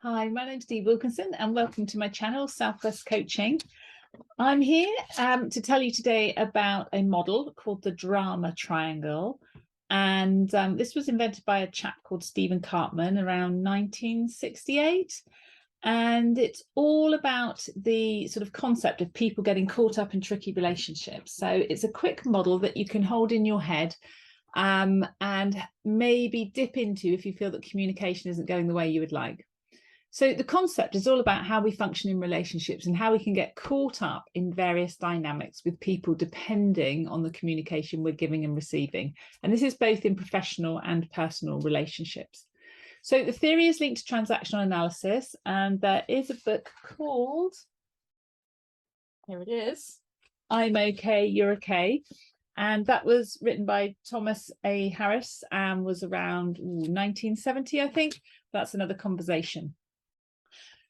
Hi, my name's Dee Wilkinson and welcome to my channel, Bitesize Coaching. I'm here to tell you today about a model called the drama triangle. And this was invented by a chap called Karpman around 1968. And it's all about the sort of concept of people getting caught up in tricky relationships. So it's a quick model that you can hold in your head and maybe dip into if you feel that communication isn't going the way you would like. So the concept is all about how we function in relationships and how we can get caught up in various dynamics with people depending on the communication we're giving and receiving. And this is both in professional and personal relationships. So the theory is linked to transactional analysis, and there is a book called, here it is, I'm Okay, You're Okay. And that was written by Thomas A. Harris and was around 1970, I think. That's another conversation.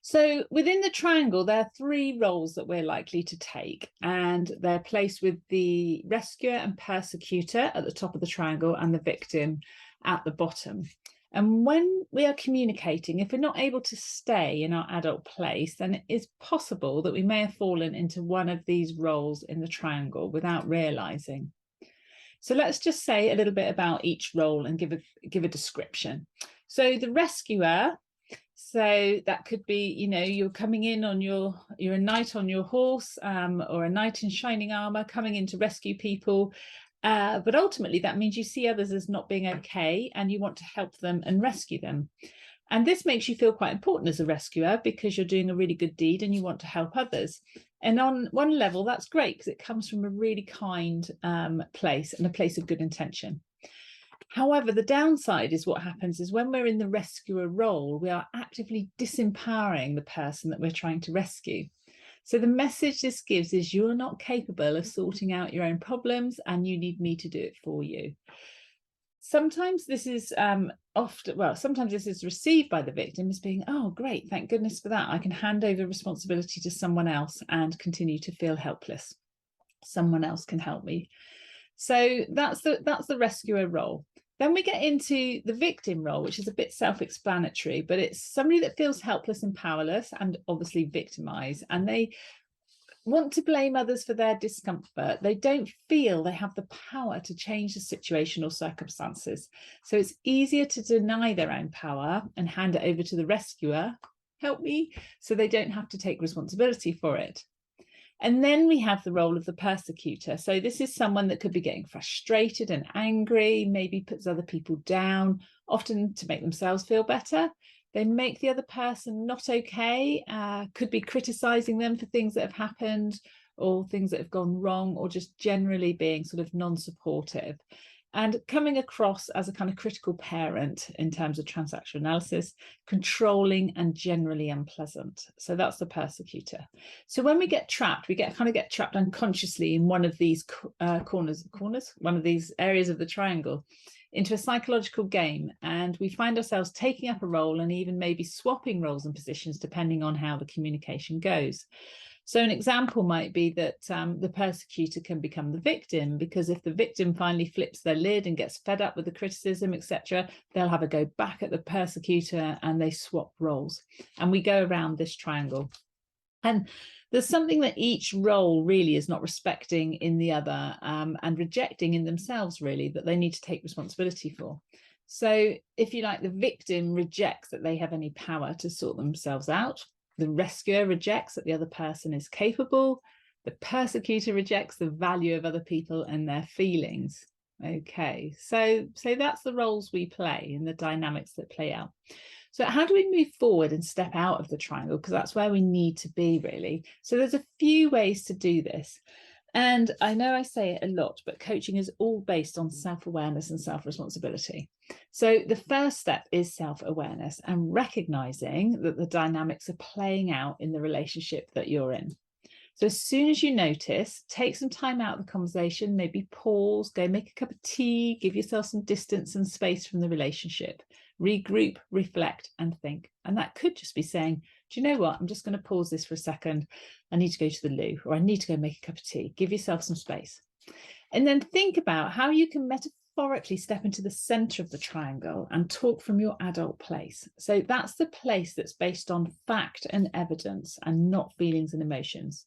So within the triangle, there are three roles that we're likely to take, and they're placed with the rescuer and persecutor at the top of the triangle and the victim at the bottom. And when we are communicating, if we're not able to stay in our adult place, then it is possible that we may have fallen into one of these roles in the triangle without realizing. So let's just say a little bit about each role and give a description. So the rescuer, so that could be, you know, you're coming in on you're a knight on your horse or a knight in shining armor coming in to rescue people. But ultimately, that means you see others as not being okay and you want to help them and rescue them. And this makes you feel quite important as a rescuer because you're doing a really good deed and you want to help others. And on one level, that's great because it comes from a really kind place and a place of good intention. However, the downside is what happens is when we're in the rescuer role, we are actively disempowering the person that we're trying to rescue. So the message this gives is you're not capable of sorting out your own problems and you need me to do it for you. Sometimes this is sometimes this is received by the victim as being, oh, great, thank goodness for that. I can hand over responsibility to someone else and continue to feel helpless. Someone else can help me. So that's the rescuer role. Then we get into the victim role, which is a bit self-explanatory, but it's somebody that feels helpless and powerless and obviously victimized, and they want to blame others for their discomfort. They don't feel they have the power to change the situation or circumstances. So it's easier to deny their own power and hand it over to the rescuer, help me, so they don't have to take responsibility for it. And then we have the role of the persecutor. So this is someone that could be getting frustrated and angry, maybe puts other people down, often to make themselves feel better. They make the other person not okay, could be criticizing them for things that have happened or things that have gone wrong, or just generally being sort of non-supportive. And coming across as a kind of critical parent in terms of transactional analysis, controlling and generally unpleasant. So that's the persecutor. So when we get trapped, we kind of get trapped unconsciously in one of these one of these areas of the triangle into a psychological game. And we find ourselves taking up a role and even maybe swapping roles and positions depending on how the communication goes. So an example might be that the persecutor can become the victim, because if the victim finally flips their lid and gets fed up with the criticism, etc., they'll have a go back at the persecutor and they swap roles. And we go around this triangle. And there's something that each role really is not respecting in the other and rejecting in themselves, really, that they need to take responsibility for. So if you like, the victim rejects that they have any power to sort themselves out. The rescuer rejects that the other person is capable. The persecutor rejects the value of other people and their feelings. Okay, so that's the roles we play and the dynamics that play out. So how do we move forward and step out of the triangle? Because that's where we need to be, really. So there's a few ways to do this. And I know I say it a lot, but coaching is all based on self-awareness and self-responsibility. So the first step is self-awareness and recognizing that the dynamics are playing out in the relationship that you're in. So as soon as you notice, take some time out of the conversation, maybe pause, go make a cup of tea, give yourself some distance and space from the relationship, regroup, reflect and think. And that could just be saying, do you know what? I'm just going to pause this for a second. I need to go to the loo, or I need to go make a cup of tea. Give yourself some space. And then think about how you can metaphorically step into the center of the triangle and talk from your adult place. So that's the place that's based on fact and evidence and not feelings and emotions.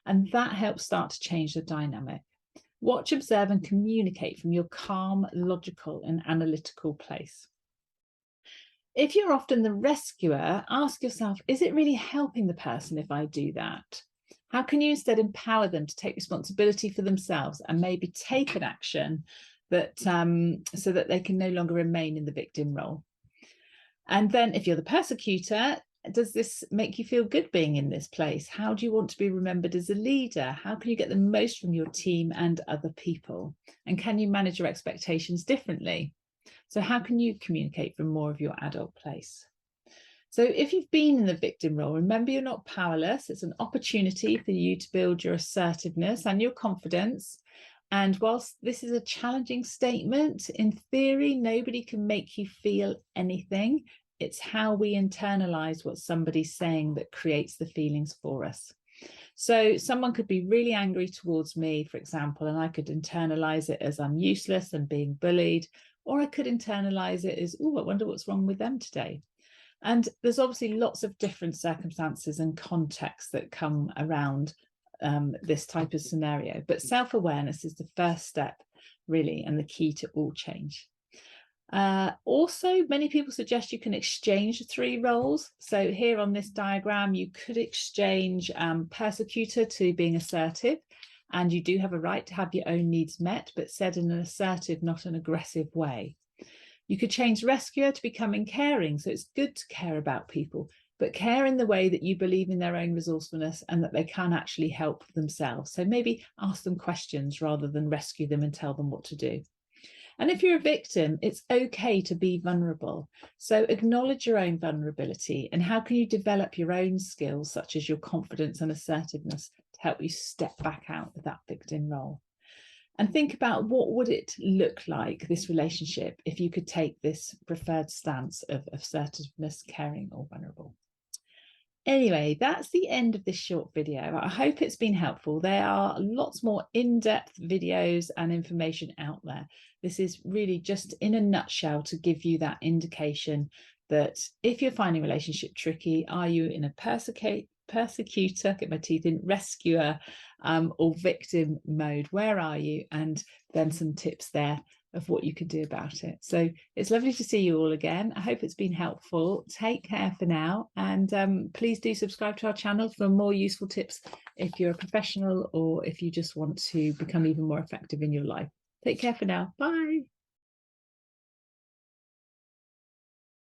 And that helps start to change the dynamic. Watch, observe, and communicate from your calm, logical, and analytical place. If you're often the rescuer, ask yourself, is it really helping the person if I do that? How can you instead empower them to take responsibility for themselves and maybe take an action that so that they can no longer remain in the victim role? And then if you're the persecutor, does this make you feel good being in this place? How do you want to be remembered as a leader? How can you get the most from your team and other people? And can you manage your expectations differently? So how can you communicate from more of your adult place? So if you've been in the victim role, remember you're not powerless. It's an opportunity for you to build your assertiveness and your confidence. And whilst this is a challenging statement, in theory, nobody can make you feel anything. It's how we internalize what somebody's saying that creates the feelings for us. So someone could be really angry towards me, for example, and I could internalize it as I'm useless and being bullied, or I could internalize it as, oh, I wonder what's wrong with them today. And there's obviously lots of different circumstances and contexts that come around this type of scenario. But self-awareness is the first step, really, and the key to all change. Also, many people suggest you can exchange 3 roles. So here on this diagram, you could exchange persecutor to being assertive. And you do have a right to have your own needs met, but said in an assertive, not an aggressive way. You could change rescuer to becoming caring. So it's good to care about people, but care in the way that you believe in their own resourcefulness and that they can actually help themselves. So maybe ask them questions rather than rescue them and tell them what to do. And if you're a victim, it's okay to be vulnerable. So acknowledge your own vulnerability and how can you develop your own skills, such as your confidence and assertiveness, to help you step back out of that victim role. And think about what would it look like, this relationship, if you could take this preferred stance of assertiveness, caring, or vulnerable. Anyway, that's the end of this short video. I hope it's been helpful. There are lots more in-depth videos and information out there. This is really just in a nutshell to give you that indication that if you're finding a relationship tricky, are you in a persecutor, get my teeth in, rescuer, or victim mode? Where are you? And then some tips there of what you can do about it. So it's lovely to see you all again. I hope it's been helpful. Take care for now, and please do subscribe to our channel for more useful tips if you're a professional or if you just want to become even more effective in your life. Take care for now. Bye.